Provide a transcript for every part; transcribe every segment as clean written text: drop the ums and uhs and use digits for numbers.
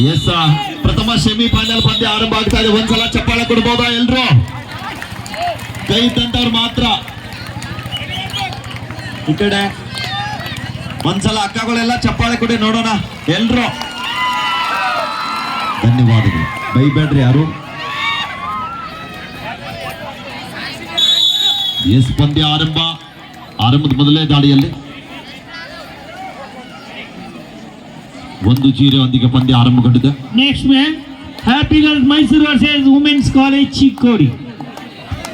S ಪ್ರಥಮ semifinal ಪಂದ್ಯ ಆರಂಭ ಆಗ್ತಾ ಇದೆ. ಒಂದ್ಸಲ ಚಪ್ಪಾಳೆ ಕೊಡ್ಬೋದಾ ಎಲ್ರು? ಕೈ ತಂದವ್ರು ಮಾತ್ರ ಈ ಕಡೆ ಒಂದ್ಸಲ ಅಕ್ಕಗಳೆಲ್ಲ ಚಪ್ಪಾಳೆ ಕೊಡಿ ನೋಡೋಣ ಎಲ್ರು. ಧನ್ಯವಾದಗಳು. ಬೈಬೇಡ್ರಿ ಯಾರು. ಎಸ್ ಪಂದ್ಯ ಆರಂಭದ ಮೊದಲೇ ದಾಳಿಯಲ್ಲಿ 1-0 ಪಂದ್ಯ ಆರಂಭಗೊಂಡಿದೆ. Next match happy girls Mysuru versus women's college Chikkodi.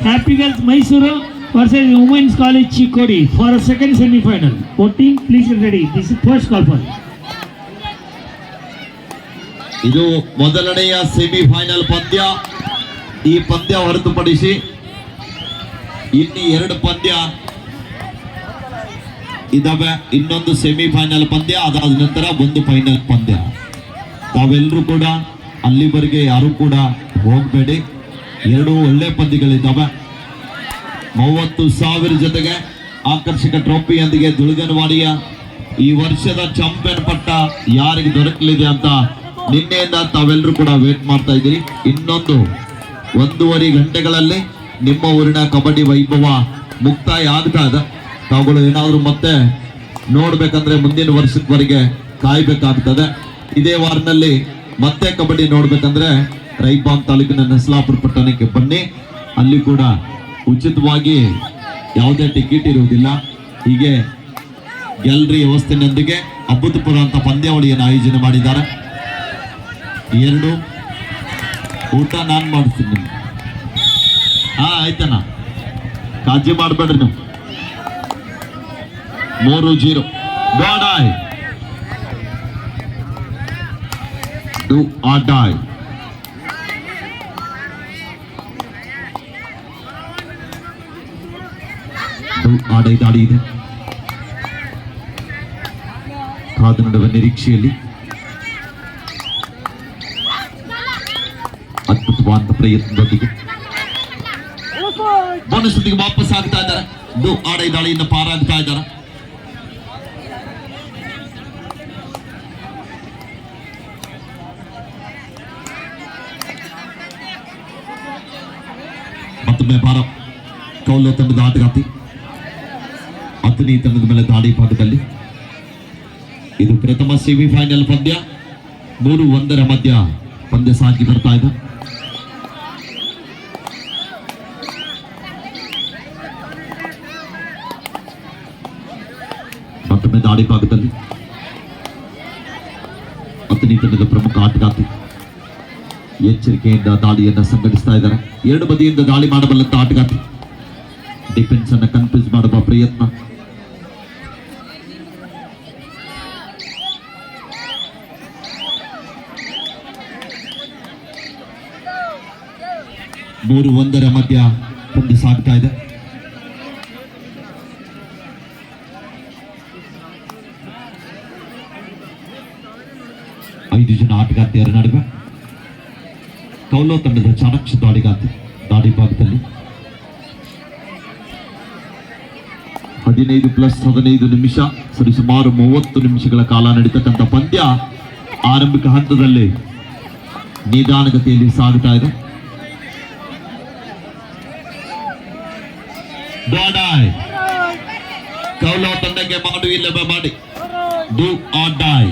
Happy girls Mysuru versus women's college Chikkodi for a second semifinal. Voting please ready. This is first call for. ಇದು ಮೊದಲನೆಯ ಸೆಮಿಫೈನಲ್ ಪಂದ್ಯ. ಈ ಪಂದ್ಯ ಹೊರತುಪಡಿಸಿ ಇಲ್ಲಿ 2 ಪಂದ್ಯ ಇದಾವೆ. ಇನ್ನೊಂದು ಸೆಮಿಫೈನಲ್ ಪಂದ್ಯ, ಅದಾದ ನಂತರ 1 ಫೈನಲ್ ಪಂದ್ಯ. ತಾವೆಲ್ಲರೂ ಕೂಡ ಅಲ್ಲಿವರೆಗೆ ಯಾರು ಕೂಡ ಹೋಗಬೇಡಿ. 2 ಒಳ್ಳೆ ಪಂದ್ಯಗಳಿದ್ದಾವೆ. 30,000 ಜೊತೆಗೆ ಆಕರ್ಷಕ ಟ್ರೋಫಿಯೊಂದಿಗೆ ದುಳಗನವಾಡಿಯ ಈ ವರ್ಷದ ಚಾಂಪಿಯನ್ ಪಟ್ಟ ಯಾರಿಗೆ ದೊರಕಲಿದೆ ಅಂತ ನಿನ್ನೆಯಿಂದ ತಾವೆಲ್ಲರೂ ಕೂಡ ವೇಟ್ ಮಾಡ್ತಾ ಇದ್ದೀರಿ. ಇನ್ನೊಂದು 1.5 ಗಂಟೆಗಳಲ್ಲಿ ನಿಮ್ಮ ಊರಿನ ಕಬಡ್ಡಿ ವೈಭವ ಮುಕ್ತಾಯ ಆಗ್ತಾ ಇದೆ. ತಾವುಗಳು ಏನಾದರೂ ಮತ್ತೆ ನೋಡ್ಬೇಕಂದ್ರೆ ಮುಂದಿನ ವರ್ಷದವರೆಗೆ ಕಾಯ್ಬೇಕಾಗ್ತದೆ. ಇದೇ ವಾರದಲ್ಲಿ ಮತ್ತೆ ಕಬಡ್ಡಿ ನೋಡ್ಬೇಕಂದ್ರೆ ರೈಬಾಗ್ ತಾಲೂಕಿನ ನಸಲಾಪುರ ಪಟ್ಟಣಕ್ಕೆ ಬನ್ನಿ. ಅಲ್ಲಿ ಕೂಡ ಉಚಿತವಾಗಿ ಯಾವುದೇ ಟಿಕೆಟ್ ಇರುವುದಿಲ್ಲ. ಹೀಗೆ ಗ್ಯಾಲರಿ ವ್ಯವಸ್ಥೆಯೊಂದಿಗೆ ಅಭೂತಪೂರ್ವ ಅಂತ ಪಂದ್ಯಾವಳಿಯನ್ನು ಆಯೋಜನೆ ಮಾಡಿದ್ದಾರೆ. 2 ಊಟ ನಾನು ಮಾಡಿಸ್ತೀನಿ ನಿಮ್ಗೆ. ಆಯ್ತಣ್ಣ, ಕಾಳಜಿ ಮಾಡಬೇಡ್ರಿ ನೀವು. 3-0 ಬಾಡಾಯ್ ಡು ಆರ್ ಡೈ. ದಾಳಿ ಇದೆ. ಕಾದು ನಡುವ ನಿರೀಕ್ಷೆಯಲ್ಲಿ ಅದ್ಭುತವಾದ ಪ್ರಯತ್ನದೊಂದಿಗೆ ಬೋನಸ್ ವಾಪಸ್ ಆಗ್ತಾ ಇದ್ದಾರೆ. ಆಡೈ ದಾಳಿಯಿಂದ ಪಾರಾಗ್ತಾ ಇದ್ದಾರೆ. ಮತ್ತೊಮ್ಮೆ ಭಾರ ಕೌಲ ತಂಡದ ಆಟಗಾತಿ ಅತನಿ ತಂಡದ ಮೇಲೆ ದಾಳಿ ಭಾಗದಲ್ಲಿ. ಇದು ಪ್ರಥಮ ಸೆಮಿಫೈನಲ್ ಪಂದ್ಯ. 3-1 ಮಧ್ಯ ಪಂದ್ಯ ಸಾಗಿ ಬರ್ತಾ ಇದೆ. ಮತ್ತೊಮ್ಮೆ ದಾಳಿ ಭಾಗದಲ್ಲಿ ಅತನಿ ತಂಡದ ಪ್ರಮುಖ ಆಟಗಾತಿ ಎಚ್ಚರಿಕೆಯಿಂದ ದಾಳಿಯನ್ನು ಸಂಘಟಿಸ್ತಾ ಇದ್ದಾರೆ. 2 ಬದಿಯಿಂದ ದಾಳಿ ಮಾಡಬಲ್ಲಂತ ಆಟಗಾತಿ ಡಿಫೆನ್ಸ್ ಅನ್ನು ಕನ್ಫ್ಯೂಸ್ ಮಾಡುವ ಪ್ರಯತ್ನ. ಮೂರು 1 ಮಧ್ಯ ಪಂದ್ಯ ಸಾಗ್ತಾ ಇದೆ. ಐದು ಜನ ಆಟಗಾರ್ತಿಯರ ನಡುವೆ ಕೌಲೋ ತಂಡದ ಚಾಣಕ್ಯ ದಾಳಿಗಾರ್ತಿ ದಾಳಿ ಭಾಗದಲ್ಲಿ 15+15 ನಿಮಿಷ, ಸರಿಸುಮಾರು 30 ನಿಮಿಷಗಳ ಕಾಲ ನಡೀತಕ್ಕಂಥ ಪಂದ್ಯ ಆರಂಭಿಕ ಹಂತದಲ್ಲಿ ನಿಧಾನಗತಿಯಲ್ಲಿ ಸಾಗುತ್ತಾ ಇದೆ. ಕೌಲೋ ತಂಡಕ್ಕೆ ಮಾಡು ಇಲ್ಲವೇ ಮಾಡಿ. Do or die.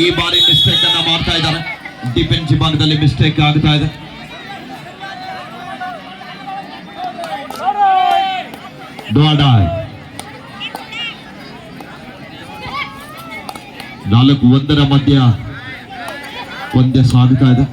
ಈ ಬಾರಿ ಮಿಸ್ಟೇಕ್ ಅನ್ನ ಮಾಡ್ತಾ ಇದ್ದಾರೆ. ಡಿಫೆನ್ಸ್ ಭಾಗದಲ್ಲಿ ಮಿಸ್ಟೇಕ್ ಆಗ್ತಾ ಇದೆ. Do or die. 4-1 ಮಧ್ಯ ಪಂದ್ಯ ಸಾಗುತ್ತಾ ಇದೆ.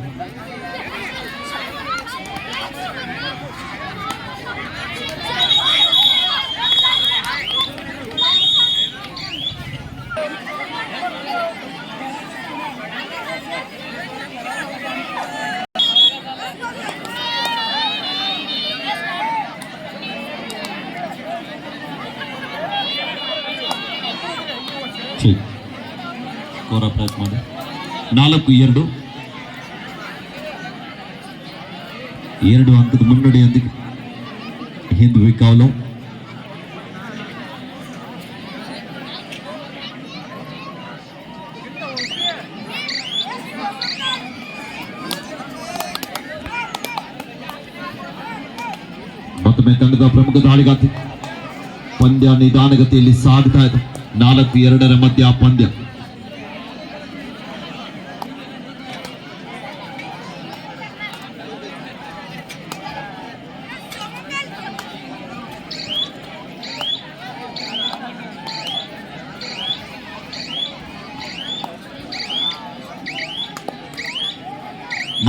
ಪ್ರಯತ್ನ ಮಾಡಿ 4-2 2 ಅಂಕದ ಮುನ್ನಡೆಯೊಂದಿಗೆ ಹಿಂದ್ ವಿಕಾವಲು ಮತ್ತೊಮ್ಮೆ ತಂಡದ ಪ್ರಮುಖ ದಾಳಿಗಾತಿ. ಪಂದ್ಯ ನಿಧಾನಗತಿಯಲ್ಲಿ ಸಾಗ್ತಾ ಇದೆ. 4-2 ಮಧ್ಯ ಪಂದ್ಯ.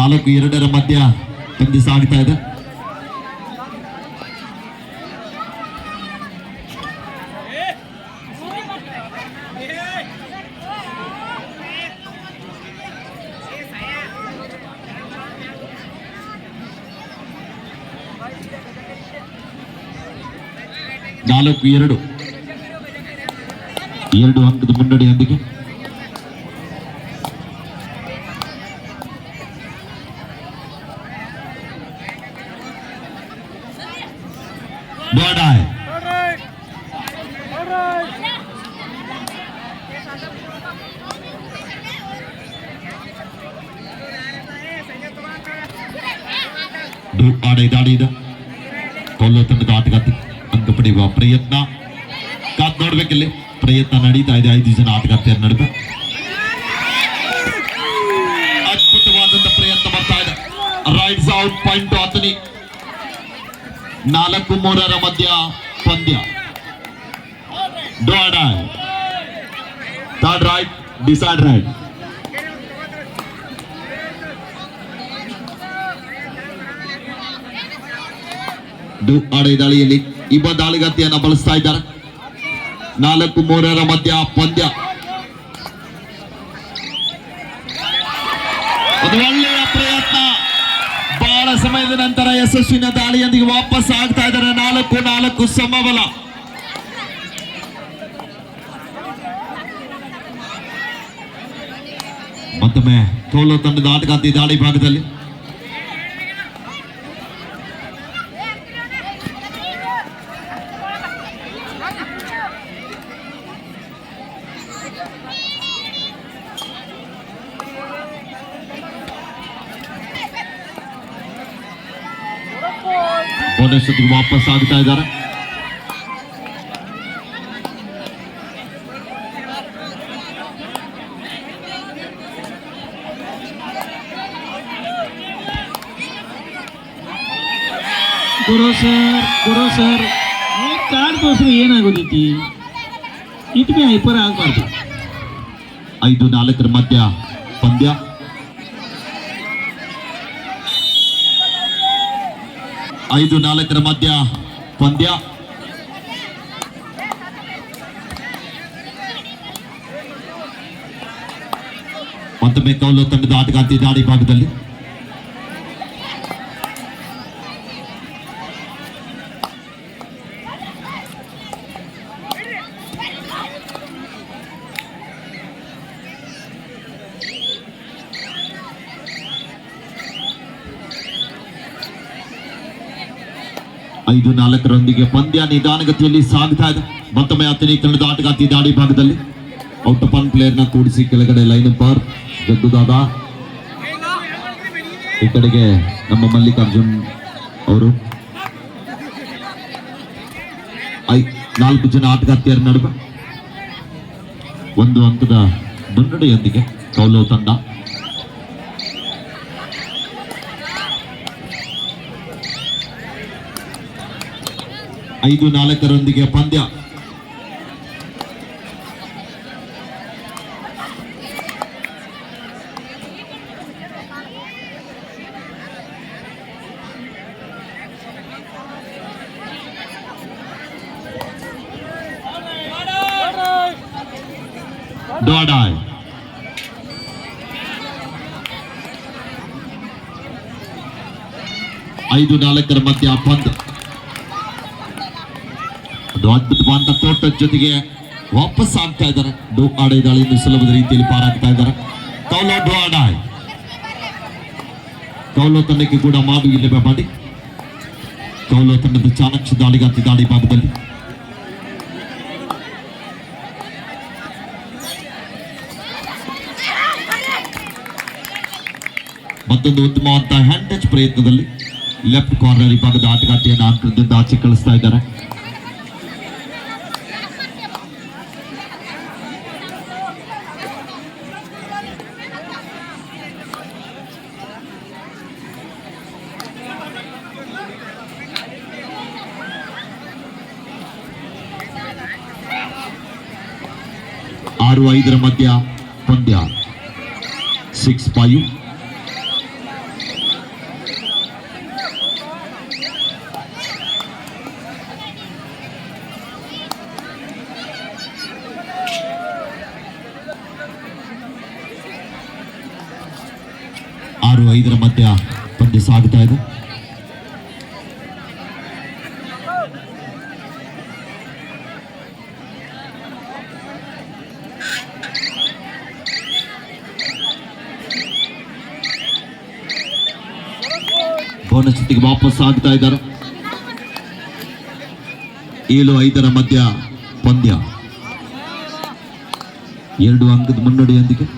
ನಾಲ್ಕು ಎರಡರ ಮಧ್ಯ ಪಂದ್ಯ ಸಾಗ್ತಾ ಇದೆ. ನಾಲ್ಕು ಎರಡು ಅಂಕದ ಮುನ್ನಡೆಯೊಂದಿಗೆ Bordai. ದಾಳಿದ ಕೊಲ್ಲೋ ತಂಡದ ಆಟಗಾತಿ ಅಂಕ ಪಡೆಯುವ ಪ್ರಯತ್ನ. ಕಾದ್ ನೋಡ್ಬೇಕಿಲ್ಲಿ ಪ್ರಯತ್ನ ನಡೀತಾ ಇದೆ 5 ಜನ ಆಟಗಾರ್ತಿಯರ ನಡುವೆ. ಅದ್ಭುತವಾದಂತ ಪ್ರಯತ್ನ ಬರ್ತಾ ಇದೆ. Rights out point ಆತನಿ. 4-3 ಮಧ್ಯ ಪಂದ್ಯ. ಡೋಡಾಯ್ ಥರ್ಡ್ ರೈಟ್ ಡಿಸೈಡ್ ರೈಟ್. ದಾಳಿಯಲ್ಲಿ ಇಬ್ಬ ದಾಳಿಗಾತಿಯನ್ನ ಬಳಸ್ತಾ ಇದ್ದಾರೆ. 4-3 ಮಧ್ಯ ಪಂದ್ಯ. ಒಂದು ಒಳ್ಳೆಯ ಪ್ರಯತ್ನ. ಬಹಳ ಸಮಯದ ನಂತರ ಯಶಸ್ವಿನ ದಾಳಿಯೊಂದಿಗೆ ವಾಪಸ್ ಆಗ್ತಾ ಇದ್ದಾರೆ. 4-4 ಸಮಬಲ. ಮತ್ತೊಮ್ಮೆ ಕೋಲೋ ತಂಡದ ಆಟಗಾರ್ತಿ ದಾಳಿ ಭಾಗದಲ್ಲಿ. ಬೋನಸ್ ವಾಪಸ್ ಆಗ್ತಾ ಇದ್ದಾರೆ. ಗುರು ಸರ್ ಕಾರ್ಡ್ ತೋರಿಸ್ರೆ ಏನಾಗೋದೈತಿ? ಇಟ್ ಬಿ ಹೈಪರ್ ಆಗಬಾರ್ದು. 5-4 ಮಧ್ಯ ಪಂದ್ಯ. 5-4 ಮಧ್ಯ ಪಂದ್ಯ. ಮತ್ತೊಮ್ಮೆ ಕೌಲು ತಂಡದ ಆಟಗಾರ್ತಿ ದಾಳಿ ಭಾಗದಲ್ಲಿ. ಐದು 4 ಪಂದ್ಯ ನಿಧಾನಗತಿಯಲ್ಲಿ ಸಾಗ್ತಾ ಇದೆ. ಮತ್ತೊಮ್ಮೆ ಆತನಿ ತಂಡದ ಆಟಗಾರ್ತಿ ದಾಳಿ ಭಾಗದಲ್ಲಿ. ಔಟ್ ಆಫ್ ಆನ್ ಪ್ಲೇಯರ್ ನ ಕೂಡಿಸಿ ಕೆಳಗಡೆ ಲೈನ್ ಪರ್ ಜಗ್ಗುದಾದ. ಈ ಕಡೆಗೆ ನಮ್ಮ ಮಲ್ಲಿಕಾರ್ಜುನ್ ಅವರು. 4 ಜನ ಆಟಗಾರ್ತಿಯರ ನಡುವೆ 1 ಅಂಕದ ಮುನ್ನಡೆಯೊಂದಿಗೆ ಕೌಲೋ ತಂಡ. ಐದು 4 ಪಂದ್ಯ. ಡೋಡಾಯ್ ಐದು 4 ಮಧ್ಯ ಪಂದ್ಯ. ಅದ್ಭುತವಾದ ತೋಟದ ಜೊತೆಗೆ ವಾಪಸ್ ಆಗ್ತಾ ಇದ್ದಾರೆ. ಆಡೈ ದಾಳಿಯನ್ನು ಸುಲಭದ ರೀತಿಯಲ್ಲಿ ಪಾರಾಗ್ತಾ ಇದ್ದಾರೆ. ಕೌಲೋ ಡೋಡಾಯ್ ಕೌಲೋ ತಂಡಕ್ಕೆ ಕೂಡ ಮಾಡು ಇಲ್ಲವೇ ಮಾಡಿ. ಕೌಲೋ ತಂಡದ ಚಾಣಕ್ಯ ದಾಳಿಗಾತಿ ದಾಳಿ ಭಾಗದಲ್ಲಿ. ಮತ್ತೊಂದು ಉತ್ತಮವಾದ ಹ್ಯಾಂಡ್ ಟಚ್ ಪ್ರಯತ್ನದಲ್ಲಿ ಲೆಫ್ಟ್ ಕಾರ್ನರ್ ವಿಭಾಗದ ಆಟಗಾರ್ತಿಯನ್ನು ಅಂಕದಿಂದ ಆಚೆ ಕಳಿಸ್ತಾ ಇದ್ದಾರೆ. ಆರು 5 ಮಧ್ಯ ಪಂದ್ಯ 6-5. ಆರು 5 ಮಧ್ಯ ಪಂದ್ಯ ಸಾಗುತ್ತಾ ಇದೆ. ಬೋನಸ್ ಸ್ಥಿತಿಗೆ ವಾಪಸ್ ಆಗ್ತಾ ಇದ್ದಾರೆ. 7-5 ಮಧ್ಯ ಪಂದ್ಯ 2 ಅಂಕದ ಮುನ್ನಡೆಯೊಂದಿಗೆ.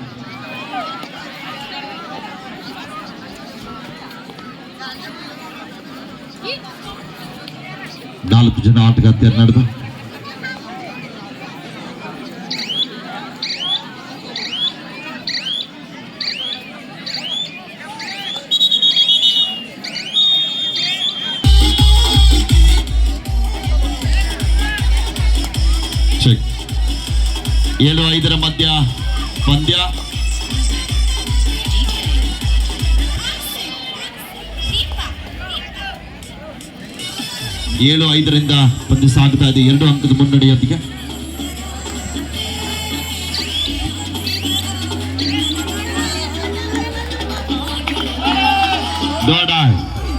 ನಾಲ್ಕು ಜನ ಆಟಗಾರ್ತಿಯರು ನಡೆದ ಚೆಕ್. 7-5 ಮಧ್ಯ ಪಂದ್ಯ 7-5 ಪಂದ್ಯ ಸಾಗುತ್ತಾ ಇದೆ. 2 ಅಂಕದ ಮುನ್ನಡೆಯೊಂದಿಗೆ.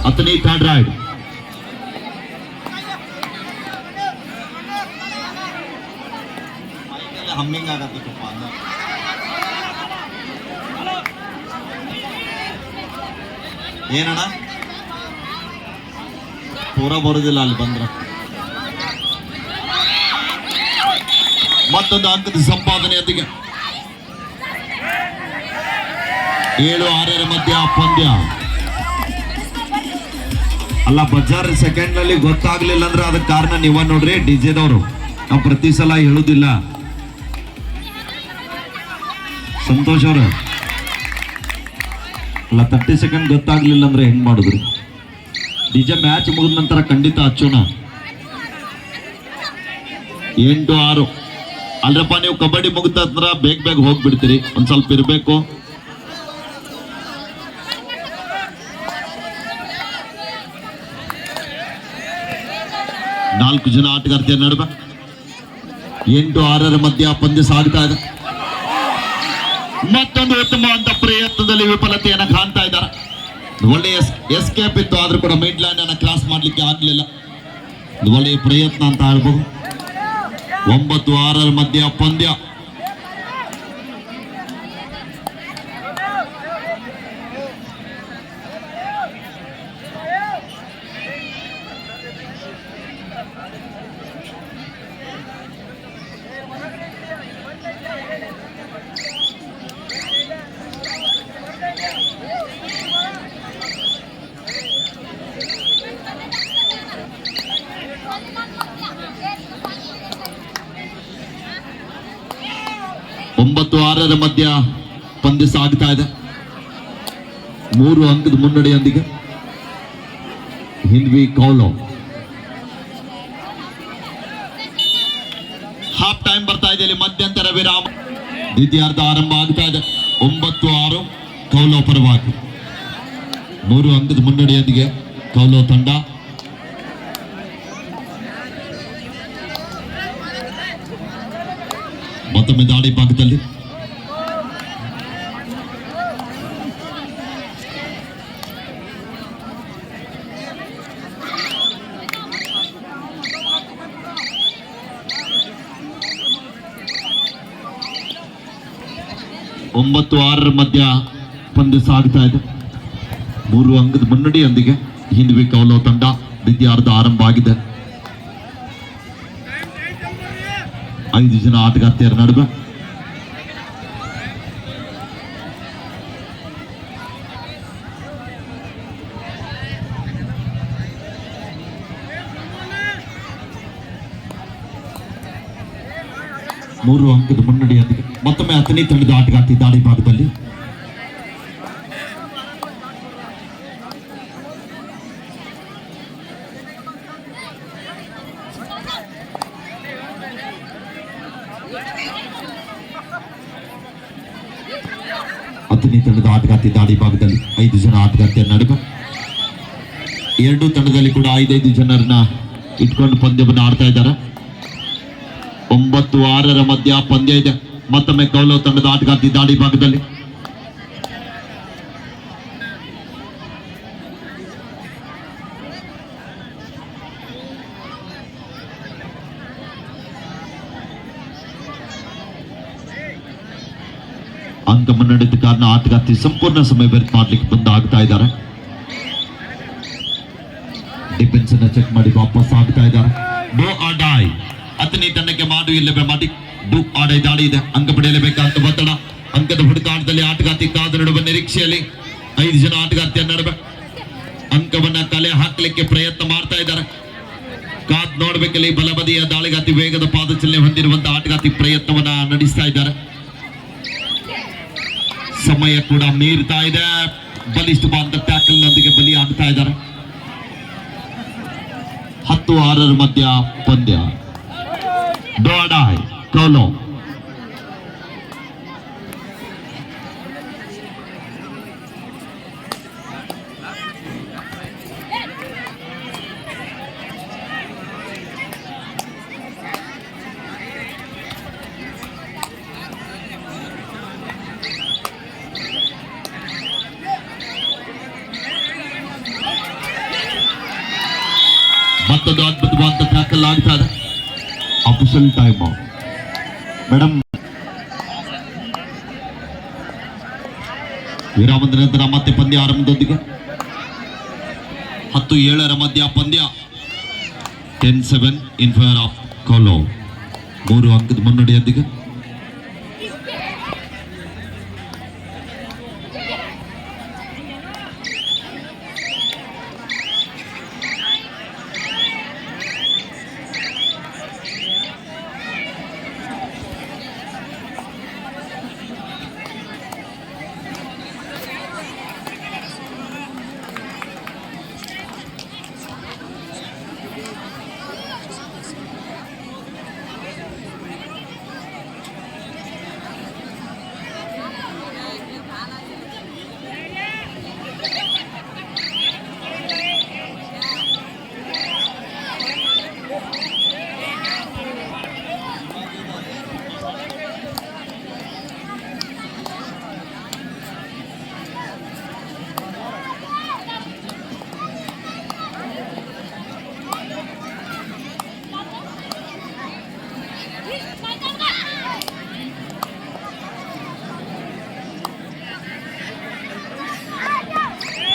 Athani third raid. ಹಮ್ಮಿಂಗ್ ಆಗತ್ತೆ ಏನಣ್ಣ ಪೂರ ಬರುದಿಲ್ಲ ಅಲ್ಲಿ ಬಂದ್ರ. ಮತ್ತೊಂದು ಅಂಕದ ಸಂಪಾದನೆಯೊಂದಿಗೆ 7-6 ಮಧ್ಯ ಪಂದ್ಯ. ಅಲ್ಲ ಬಜಾರ್ ಸೆಕೆಂಡ್ ನಲ್ಲಿ ಗೊತ್ತಾಗ್ಲಿಲ್ಲ ಅಂದ್ರೆ ಅದಕ್ಕೆ ಕಾರಣ ನೀವ ನೋಡ್ರಿ ಡಿಜೆದವರು. ನಾವು ಪ್ರತಿ ಸಲ ಹೇಳುದಿಲ್ಲ. ಸಂತೋಷ್ ಅವ್ರ ಅಲ್ಲ 30 ಸೆಕೆಂಡ್ ಗೊತ್ತಾಗ್ಲಿಲ್ಲ ಅಂದ್ರೆ ಹೆಂಗ್ ಮಾಡಿದ್ರಿ? ಡಿಜೆ ಮ್ಯಾಚ್ ಮುಗಿದ ನಂತರ ಖಂಡಿತ ಹಚ್ಚೋಣ. 8-6 ಅಲ್ರಪ್ಪ. ನೀವು ಕಬಡ್ಡಿ ಮುಗಿದ ನಂತರ ಬೇಗ ಹೋಗ್ಬಿಡ್ತೀರಿ. ಒಂದ್ ಸ್ವಲ್ಪ ಇರ್ಬೇಕು. ನಾಲ್ಕು ಜನ ಆಟಗಾರ್ತಿಯರ ನಡುವೆ 8-6 ಮಧ್ಯ ಪಂದ್ಯ ಸಾಗ್ತಾ ಇದೆ. ಮತ್ತೊಂದು ಉತ್ತಮವಾದ ಪ್ರಯತ್ನದಲ್ಲಿ ವಿಫಲತೆಯನ್ನು ಕಾಣ್ತಾ ಇದ್ದಾರೆ. ಒಳ್ಳೆಯ ಎಸ್ಕೇಪ್ ಇತ್ತು, ಆದ್ರೂ ಕೂಡ ಮಿಡ್ ಲೈನ್ ಅನ್ನ ಕ್ರಾಸ್ ಮಾಡ್ಲಿಕ್ಕೆ ಆಗ್ಲಿಲ್ಲ. ಒಳ್ಳೆಯ ಪ್ರಯತ್ನ ಅಂತ ಹೇಳ್ಬೋದು. 9-6 ಮಧ್ಯ ಪಂದ್ಯ. ಒಂಬತ್ತು 6 ಮಧ್ಯ ಪಂದ್ಯ ಸಾಗ್ತಾ ಇದೆ. 3 ಅಂಕದ ಮುನ್ನಡೆಯೊಂದಿಗೆ ಹಿನ್ವಿ ಕೌಲೋ. ಹಾಫ್ ಟೈಮ್ ಬರ್ತಾ ಇದೆ. ಇಲ್ಲಿ ಮಧ್ಯಂತರ ವಿರಾಮ. ದ್ವಿತೀಯಾರ್ಧ ಆರಂಭ ಆಗ್ತಾ ಇದೆ. 9-6 ಕೌಲೋ ಪರವಾಗಿ. 3 ಅಂಕದ ಮುನ್ನಡೆಯೊಂದಿಗೆ ಕೌಲೋ ತಂಡ. ಮತ್ತೊಮ್ಮೆ ದಾಳಿ ಭಾಗದಲ್ಲಿ ಒಂಬತ್ತು 6 ಮಧ್ಯ ಪಂದ್ಯ ಸಾಗ್ತಾ ಇದೆ. 3 ಅಂಕದ ಮುನ್ನಡೆಯೊಂದಿಗೆ ಹಿನ್ವಿ ಕೌಲೋ ತಂಡ. ದ್ವಿತೀಯಾರ್ಧ ಆರಂಭ ಆಗಿದೆ. 5 ಜನ ಆಟಗಾರ್ತಿಯರ ನಡುವೆ 3 ಅಂಕದ ಮುನ್ನಡೆಯೊಂದಿಗೆ ಮತ್ತೊಮ್ಮೆ ಹತ್ತನೇ ತಂಡದ ಆಟಗಾರ್ತಿ ದಾಳಿ ಭಾಗದಲ್ಲಿ ಹತ್ತನೇ ತಂಡದ ಆಟಗಾರ್ತಿ ದಾಳಿ ಭಾಗದಲ್ಲಿ 5 ಜನ ಆಟಗಾರ್ತಿಯ ನಡುವೆ ಎರಡೂ ತಂಡದಲ್ಲಿ ಕೂಡ 5 ಜನರನ್ನ ಇಟ್ಕೊಂಡು ಪಂದ್ಯವನ್ನು ಆಡ್ತಾ ಇದ್ದಾರೆ. 9-6 ಮಧ್ಯ ಪಂದ್ಯ ಇದೆ. ಮತ್ತೊಮ್ಮೆ ಕೌಲವ್ ತಂಡದ ಆಟಗಾರ್ತಿ ದಾಳಿ ಭಾಗದಲ್ಲಿ ಅಂಕ ಮುನ್ನಡೆದ ಕಾರಣ ಆಟಗಾರ್ತಿ ಸಂಪೂರ್ಣ ಸಮಯ ವ್ಯರ್ಥ ಮಾಡ್ಲಿಕ್ಕೆ ಮುಂದಾಗ್ತಾ ಇದ್ದಾರೆ. ಡಿಫೆನ್ಸ್ ಅನ್ನ ಚೆಕ್ ಮಾಡಿ ವಾಪಸ್ ಆಗ್ತಾ ಇದ್ದಾರೆ. ಡೋ ಆರ್ ಡೈ ಹತ್ತನೇ ತಂಡಕ್ಕೆ ಮಾಡು ಇಲ್ಲವೇ ಮಾಡಿ ಡೂ ಆರ್ ಡೈ ದಾಳಿ ಇದೆ. ಅಂಕ ಪಡೆಯಲೇಬೇಕಂತ ಒತ್ತಡ. ಅಂಕದ ಹುಡುಕಾಟದಲ್ಲಿ ಆಟಗಾರ್ತಿ ಕಾದು ನಡುವೆ ನಿರೀಕ್ಷೆಯಲ್ಲಿ 5 ಜನ ಆಟಗಾರ್ತಿಯ ನಡುವೆ ಅಂಕವನ್ನ ಕಲೆ ಹಾಕಲಿಕ್ಕೆ ಪ್ರಯತ್ನ ಮಾಡ್ತಾ ಇದ್ದಾರೆ. ಕಾದ್ ನೋಡ್ಬೇಕಲ್ಲಿ ಬಲಬದಿಯ ದಾಳಿಗಾತಿ ವೇಗದ ಪಾದಚಲನೆ ಹೊಂದಿರುವಂತಹ ಆಟಗಾರ್ತಿ ಪ್ರಯತ್ನವನ್ನ ನಡೆಸ್ತಾ ಇದ್ದಾರೆ. ಸಮಯ ಕೂಡ ಮೀರ್ತಾ ಇದೆ. ಬಲಿಷ್ಠವಾದ ಟ್ಯಾಕಲ್ ನೊಂದಿಗೆ ಬಲಿ ಆಗ್ತಾ ಇದ್ದಾರೆ. 10-6 ಮಧ್ಯ ಪಂದ್ಯ. ಡೋಡಾಯ್ ಕೌಲವ್ ಮತ್ತೊಂದು ಅದ್ಭುತವಾದ ಟ್ಯಾಕಲ್ ಆಗ್ತಾ ಇದೆ. Official time madam. ವಿರಾಮದ ನಂತರ ಮತ್ತೆ ಪಂದ್ಯ ಆರಂಭದೊಂದಿಗೆ 10-7 ಮಧ್ಯ ಪಂದ್ಯ. 10-7 ಇನ್ ಫೇವರ್ ಆಫ್ ಕೌಲವ್. 3 ಅಂಕದ ಮುನ್ನಡೆಯೊಂದಿಗೆ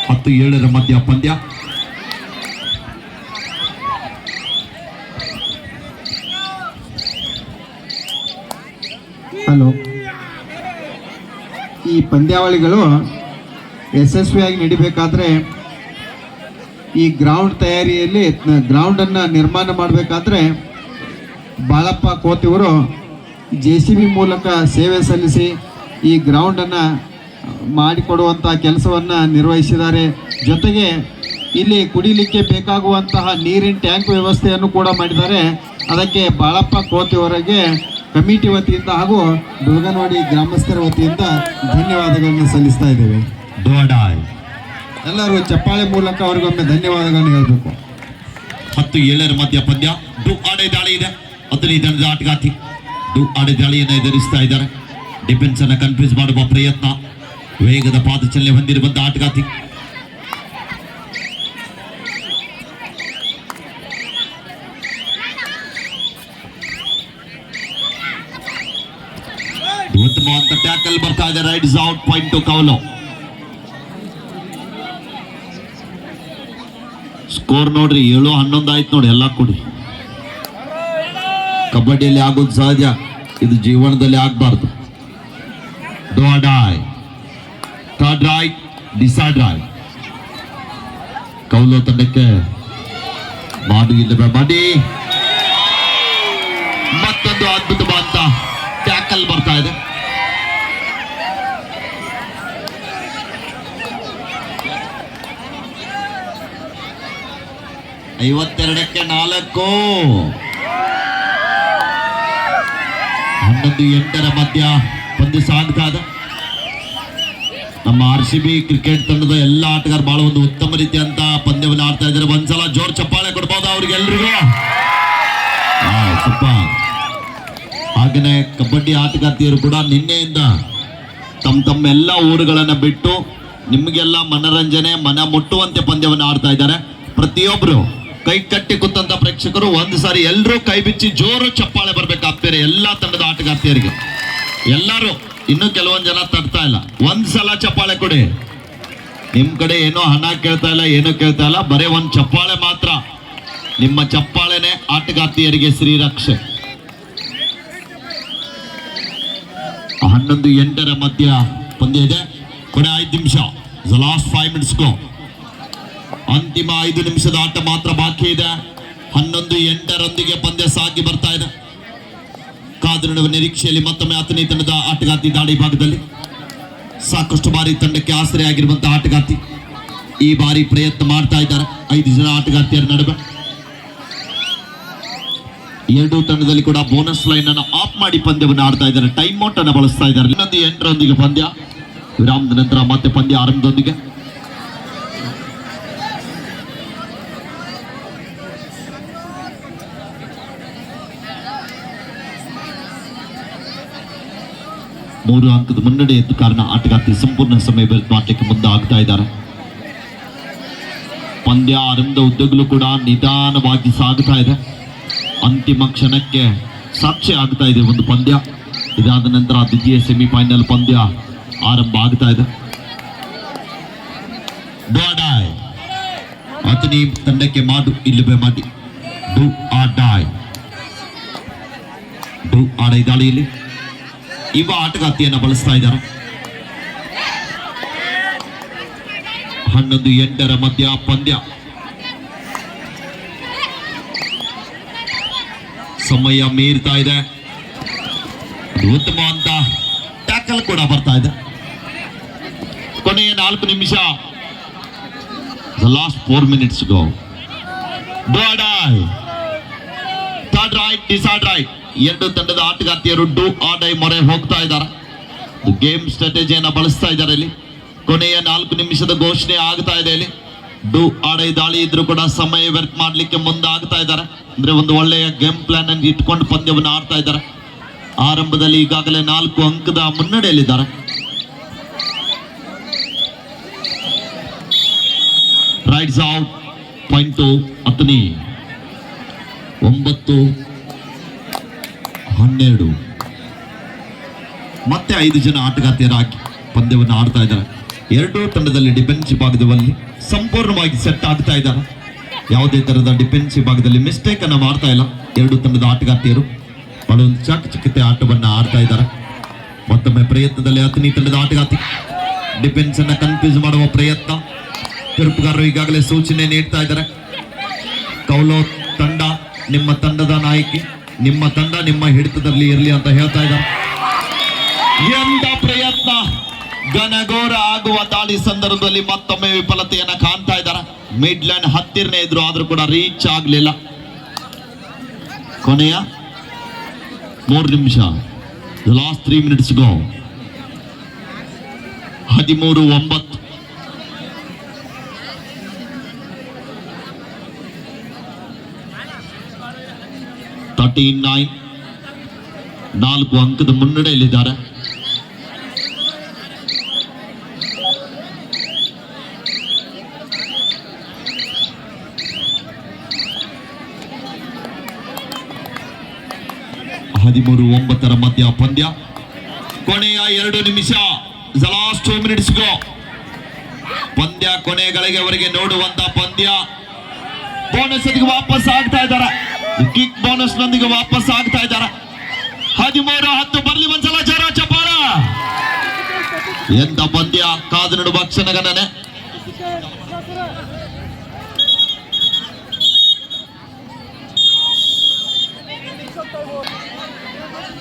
ಮತ್ತು 7 ಮಧ್ಯ ಪಂದ್ಯ. ಹಲೋ, ಈ ಪಂದ್ಯಾವಳಿಗಳು ಯಶಸ್ವಿಯಾಗಿ ನಡಿಬೇಕಾದ್ರೆ ಈ ಗ್ರೌಂಡ್ ತಯಾರಿಯಲ್ಲಿ ಗ್ರೌಂಡನ್ನು ನಿರ್ಮಾಣ ಮಾಡಬೇಕಾದ್ರೆ ಬಾಳಪ್ಪ ಕೋತಿಯವರು JCB ಮೂಲಕ ಸೇವೆ ಸಲ್ಲಿಸಿ ಈ ಗ್ರೌಂಡನ್ನು ಮಾಡಿಕೊಡುವಂಥ ಕೆಲಸವನ್ನು ನಿರ್ವಹಿಸಿದ್ದಾರೆ. ಜೊತೆಗೆ ಇಲ್ಲಿ ಕುಡಿಲಿಕ್ಕೆ ಬೇಕಾಗುವಂತಹ ನೀರಿನ ಟ್ಯಾಂಕ್ ವ್ಯವಸ್ಥೆಯನ್ನು ಕೂಡ ಮಾಡಿದ್ದಾರೆ. ಅದಕ್ಕೆ ಬಾಳಪ್ಪ ಕೋತಿಯವರಿಗೆ ಕಮಿಟಿ ವತಿಯಿಂದ ಹಾಗೂ ಬೆಳಗನವಾಡಿ ಗ್ರಾಮಸ್ಥರ ವತಿಯಿಂದ ಧನ್ಯವಾದಗಳನ್ನು ಸಲ್ಲಿಸ್ತಾ ಇದ್ದೇವೆ. ಎಲ್ಲರೂ ಚಪ್ಪಾಳೆ ಮೂಲಕ ಅವರಿಗೊಮ್ಮೆ ಧನ್ಯವಾದಗಳನ್ನು ಹೇಳಬೇಕು. 10-7 ಮಧ್ಯ ಪಂದ್ಯ. ಡು ಆಡೆ ದಾಳಿ ಇದೆ. 15 ತಂಡದ ಆಟಗಾರ್ತಿ ಡು ಆಡೆ ದಾಳಿಯನ್ನು ಎದುರಿಸ್ತಾ ಇದ್ದಾರೆ. ಡಿಫೆನ್ಸ್ ಅನ್ನು ಕನ್ಫ್ಯೂಸ್ ಮಾಡುವ ಪ್ರಯತ್ನ. ವೇಗದ ಪಾದಚಲನೆ ಹೊಂದಿರುವಂತಹ ಆಟಗಾರ್ತಿ. ಉತ್ತಮವಾದ ಟ್ಯಾಕಲ್ ಬರ್ತಾ ಇದೆ. ರೈಟ್ ಔಟ್ ಪಾಯಿಂಟ್ ಟು ಕೌಲವ್. ಸ್ಕೋರ್ ನೋಡ್ರಿ 7-11 ಆಯ್ತು ನೋಡಿ. ಎಲ್ಲ ಕೂಡಿ ಕಬಡ್ಡಿಯಲ್ಲಿ ಆಗೋದು ಸಹಜ, ಇದು ಜೀವನದಲ್ಲಿ ಆಗ್ಬಾರ್ದು. ಡೋಡಾಯ್ ಥರ್ಡ್ ರೈಟ್ ಡಿಸೈಡ್ ರೈಟ್. ಕೌಲವ್ ತಂಡಕ್ಕೆ ಮಾಡು ಇಲ್ಲವೇ ಮಾಡಿ. ಮತ್ತೊಂದು ಅದ್ಭುತವಾದ ವಿಷಲ್ ಬರ್ತಾ ಇದೆ. ಐವತ್ತೆರಡಕ್ಕೆ 4. 11-8 ಮಧ್ಯ ಪಂದ್ಯ ಸಾಗ್ತಾ ಇದೆ. ನಮ್ಮ RCB ಕ್ರಿಕೆಟ್ ತಂಡದ ಎಲ್ಲ ಆಟಗಾರರು ಬಹಳ ಒಂದು ಉತ್ತಮ ರೀತಿಯಂತ ಪಂದ್ಯವನ್ನು ಆಡ್ತಾ ಇದ್ದಾರೆ. ಒಂದ್ಸಲ ಜೋರ್ ಚಪ್ಪಾಳೆ ಕೊಡ್ಬೋದು ಅವ್ರಿಗೆ ಎಲ್ರಿಗೂ. ಸೂಪರ್. ಹಾಗೇನೆ ಕಬಡ್ಡಿ ಆಟಗಾರ್ತಿಯರು ಕೂಡ ನಿನ್ನೆಯಿಂದ ತಮ್ಮ ಎಲ್ಲ ಊರುಗಳನ್ನ ಬಿಟ್ಟು ನಿಮಗೆಲ್ಲ ಮನರಂಜನೆ ಮನ ಮುಟ್ಟುವಂತೆ ಪಂದ್ಯವನ್ನು ಆಡ್ತಾ ಇದ್ದಾರೆ. ಪ್ರತಿಯೊಬ್ರು ಕೈ ಕಟ್ಟಿ ಕೂತಂತ ಪ್ರೇಕ್ಷಕರು ಒಂದು ಸಾರಿ ಎಲ್ಲರೂ ಕೈ ಬಿಚ್ಚಿ ಜೋರು ಚಪ್ಪಾಳೆ ಬರ್ಬೇಕಾಗ್ತಾರೆ ಎಲ್ಲ ತಂಡದ ಆಟಗಾರ್ತಿಯರಿಗೆ. ಎಲ್ಲರೂ ಇನ್ನು ಕೆಲವೊಂದು ಜನ ತಡ್ತಾ ಇಲ್ಲ. ಒಂದ್ಸಲ ಚಪ್ಪಾಳೆ ಕೊಡಿ. ನಿಮ್ ಕಡೆ ಏನೋ ಹಣ ಕೇಳ್ತಾ ಇಲ್ಲ, ಏನೋ ಕೇಳ್ತಾ ಇಲ್ಲ, ಬರೇ ಒಂದ್ ಚಪ್ಪಾಳೆ ಮಾತ್ರ. ನಿಮ್ಮ ಚಪ್ಪಾಳೆನೆ ಆಟಗಾರ್ತಿಯರಿಗೆ ಶ್ರೀರಕ್ಷೆ. 11-8 ಮಧ್ಯ ಪಂದ್ಯ ಇದೆ. ಕೊನೆ 5 ನಿಮಿಷ. ದ ಲಾಸ್ಟ್ 5 minutes ಗೋ. ಅಂತಿಮ 5 ನಿಮಿಷದ ಆಟ ಮಾತ್ರ ಬಾಕಿ ಇದೆ. 11-8 ಪಂದ್ಯ ಸಾಗಿ ಬರ್ತಾ ಇದೆ. ಕಾದು ನೋಡುವ ನಿರೀಕ್ಷೆಯಲ್ಲಿ ಮತ್ತೊಮ್ಮೆ ಅಥಣಿ ತಂಡದ ಆಟಗಾರ್ತಿ ದಾಳಿ ಭಾಗದಲ್ಲಿ ಸಾಕಷ್ಟು ಬಾರಿ ತಂಡಕ್ಕೆ ಆಸರೆ ಆಗಿರುವಂತಹ ಆಟಗಾರ್ತಿ ಈ ಬಾರಿ ಪ್ರಯತ್ನ ಮಾಡ್ತಾ ಇದ್ದಾರೆ. 5 ಜನ ಆಟಗಾರ್ತಿಯರ ನಡುವೆ ಎರಡೂ ತಂಡದಲ್ಲಿ ಕೂಡ ಬೋನಸ್ ಲೈನ್ ಅನ್ನು ಆಫ್ ಮಾಡಿ ಪಂದ್ಯವನ್ನು ಆಡ್ತಾ ಇದ್ದಾರೆ. ಟೈಮ್ ಔಟ್ ಅನ್ನು ಬಳಸ್ತಾ ಇದ್ದಾರೆ. 11-8 ಪಂದ್ಯ ವಿರಾಮದ ನಂತರ ಮತ್ತೆ ಪಂದ್ಯ ಆರಂಭದೊಂದಿಗೆ. ಮೂರು ಅಂಕದ ಮುನ್ನಡೆ ಎದ್ದು ಕಾರಣ ಆಟಗಾರ್ತಿ ಸಂಪೂರ್ಣ ಸಮಯ ಬೆಲ್ಟ್ ಮಾಡಲಿಕ್ಕೆ ಮುಂದೆ ಆಗ್ತಾ ಇದ್ದಾರೆ. ಪಂದ್ಯ ಆರಂಭದ ಉದ್ದಗಲೂ ಕೂಡ ನಿಧಾನವಾಗಿ ಸಾಗ್ತಾ ಇದೆ. ಅಂತಿಮ ಕ್ಷಣಕ್ಕೆ ಸಾಕ್ಷಿ ಆಗ್ತಾ ಇದೆ ಒಂದು ಪಂದ್ಯ. ಇದಾದ ನಂತರ ದ್ವಿತೀಯ ಸೆಮಿಫೈನಲ್ ಪಂದ್ಯ ಆರಂಭ ಆಗ್ತಾ ಇದೆ. ಅಥಣಿ ತಂಡಕ್ಕೆ ಮಾಡು ಇಲ್ಲವೇ ಮಾಡಿ do or die. Do or die ದಾಳಿಯಲ್ಲಿ ಇವ ಆಟಗಾರ್ತಿಯನ್ನು ಬಳಸ್ತಾ ಇದ್ದಾರೆ. 11-8 ಮಧ್ಯ ಪಂದ್ಯ. ಸಮಯ ಮೀರ್ತಾ ಇದೆ. ಉತ್ತಮ ಅಂತ ಟ್ಯಾಕಲ್ ಕೂಡ ಬರ್ತಾ ಇದೆ. ಕೊನೆಯ 4 ನಿಮಿಷ. The last 4 minutes go. Do or die. Third right, decide right. ಎರಡು ತಂಡದ ಆಟಗಾರ್ತಿಯರು ಡು ಆರ್ ಡೈ ಮೊರೆ ಹೋಗ್ತಾ ಇದ್ದಾರೆ. ಗೇಮ್ ಸ್ಟ್ರಾಟಜಿಯನ್ನು ಬಳಸ್ತಾ ಇದ್ದಾರೆ. ಇಲ್ಲಿ ಕೊನೆಯ 4 ನಿಮಿಷದ ಘೋಷಣೆ ಆಗ್ತಾ ಇದೆ. ಇಲ್ಲಿ ಡು ಆರ್ ಡೈ ದಾಳಿ ಇದ್ರೂ ಕೂಡ ಸಮಯ ವ್ಯರ್ಥ ಮಾಡ್ಲಿಕ್ಕೆ ಮುಂದಾಗ್ತಾ ಇದ್ದಾರೆ. ಅಂದ್ರೆ ಒಂದು ಒಳ್ಳೆಯ ಗೇಮ್ ಪ್ಲಾನ್ ಅನ್ನು ಇಟ್ಕೊಂಡು ಪಂದ್ಯವನ್ನು ಆಡ್ತಾ ಇದ್ದಾರೆ. ಆರಂಭದಲ್ಲಿ ಈಗಾಗಲೇ 4 ಅಂಕದ ಮುನ್ನಡೆಯಲ್ಲಿದ್ದಾರೆ. Rights out. Point to Athani. 9-12 ಮತ್ತೆ 5 ಜನ ಆಟಗಾರ್ತಿಯರಾಗಿ ಪಂದ್ಯವನ್ನು ಆಡ್ತಾ ಇದ್ದಾರೆ. ಎರಡೂ ತಂಡದಲ್ಲಿ ಡಿಫೆನ್ಸಿವ್ ಭಾಗದಲ್ಲಿ ಸಂಪೂರ್ಣವಾಗಿ ಸೆಟ್ ಆಗ್ತಾ ಇದ್ದಾರೆ. ಯಾವುದೇ ತರಹದ ಡಿಫೆನ್ಸಿವ್ ಭಾಗದಲ್ಲಿ ಮಿಸ್ಟೇಕ್ ಅನ್ನು ಮಾಡ್ತಾ ಇಲ್ಲ. ಎರಡು ತಂಡದ ಆಟಗಾರ್ತಿಯರು ಬಹಳ ಒಂದು ಚಾಕಚಕ್ಯತೆ ಆಟವನ್ನು ಆಡ್ತಾ ಇದ್ದಾರೆ. ಮತ್ತೊಮ್ಮೆ ಪ್ರಯತ್ನದಲ್ಲಿ ಅಥಣಿ ತಂಡದ ಆಟಗಾರ್ತಿ ಡಿಫೆನ್ಸ್ ಅನ್ನ ಕನ್ಫ್ಯೂಸ್ ಮಾಡುವ ಪ್ರಯತ್ನ. ತೀರ್ಪುಗಾರರು ಈಗಾಗಲೇ ಸೂಚನೆ ನೀಡ್ತಾ ಇದ್ದಾರೆ. ಕೌಲೋ ತಂಡ ನಿಮ್ಮ ತಂಡದ ನಾಯಕಿ, ನಿಮ್ಮ ತಂಡ ನಿಮ್ಮ ಹಿಡಿತದಲ್ಲಿ ಇರಲಿ ಅಂತ ಹೇಳ್ತಾ ಇದ್ದಾರೆ. ಎಂತ ಪ್ರಯತ್ನ. ಘನಘೋರ ಆಗುವ ದಾಳಿ ಸಂದರ್ಭದಲ್ಲಿ ಮತ್ತೊಮ್ಮೆ ವಿಫಲತೆಯನ್ನ ಕಾಣ್ತಾ ಇದ್ದಾರೆ. ಮಿಡ್ ಲೈನ್ ಹತ್ತಿರನೇ ಇದ್ರು, ಆದ್ರೂ ಕೂಡ ರೀಚ್ ಆಗ್ಲಿಲ್ಲ. ಕೊನೆಯ 3 ನಿಮಿಷ. The last 3 minutes go. 13-9 39 4 ಅಂಕದ ಮುನ್ನಡೆಯಲ್ಲಿದ್ದಾರೆ. ಮಧ್ಯ ಪಂದ್ಯ. ಕೊನೆಯ 2 ನಿಮಿಷ. The last 2 minutes go. ಪಂದ್ಯ ಕೊನೆಯ ಗಳಿಗೆವರೆಗೆ ನೋಡುವಂತ ಪಂದ್ಯ. ಬೋನಸ್ ವಾಪಸ್ ಆಗ್ತಾ ಇದ್ದಾರೆ. ಕಿಕ್ ಬೋನಸ್ ನೊಂದಿಗೆ ವಾಪಸ್ ಆಗ್ತಾ ಇದ್ದಾರೆ. 13-10 ಬರ್ಲಿ ಒಂದ್ಸಲ ಜರ ಚಪಾಳ. ಎಂತ ಪಂದ್ಯ. ಕಾದು ನೋಡುವ ಕ್ಷಣಗಣನೆ.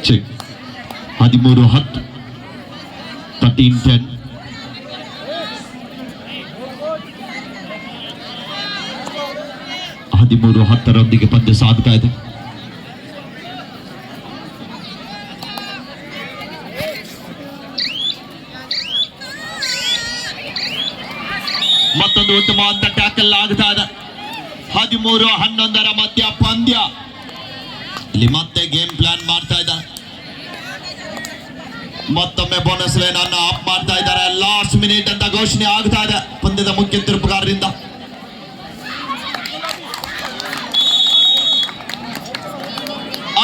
ಚೆಕ್. 13-10 13-10 13-10 ಪಂದ್ಯ ಸಾಗ್ತಾ ಇದೆ. ಮತ್ತೊಂದು ಉತ್ತಮವಾದ ಟ್ಯಾಕಲ್ ಆಗ್ತಾ ಇದೆ. 13-11 ಮಧ್ಯ ಪಂದ್ಯ. ಇಲ್ಲಿ ಮತ್ತೆ ಗೇಮ್ ಪ್ಲಾನ್ ಮಾಡ್ತಾ ಇದ್ದಾರೆ. ಮತ್ತೊಮ್ಮೆ ಬೋನಸ್ ಲೈನ್ ಅನ್ನು ಆಫ್ ಮಾಡ್ತಾ ಇದ್ದಾರೆ. ಲಾಸ್ಟ್ ಮಿನಿಟ್ ಅಂತ ಘೋಷಣೆ ಆಗ್ತಾ ಇದೆ ಪಂದ್ಯದ ಮುಖ್ಯ ತೀರ್ಪುಗಾರರಿಂದ.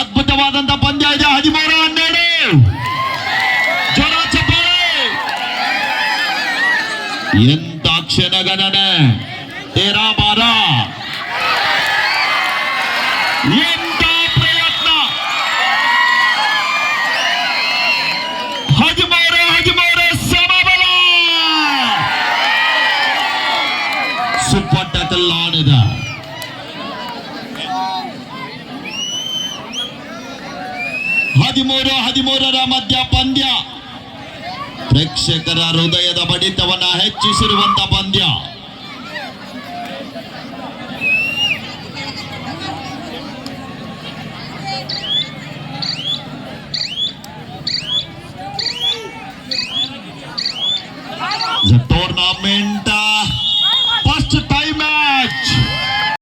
ಅದ್ಭುತವಾದಂತ ಪಂದ್ಯ ಇದೆ. 13-12 ಜೋರ ಚಪ್ಪಾಳೆ. ಎಂತ ಕ್ಷಣಗಣನೆ. ತೇರಾ ಬಾರ ಎಂತ ಪ್ರಯತ್ನ. 13-13 ಸಮಬಲ. Super tackle ಆಡಿದೆ. 13-13 ಮಧ್ಯ ಪಂದ್ಯ. ಪ್ರೇಕ್ಷಕರ ಹೃದಯದ ಬಡಿತವನ್ನ ಹೆಚ್ಚಿಸಿರುವಂತ ಪಂದ್ಯ.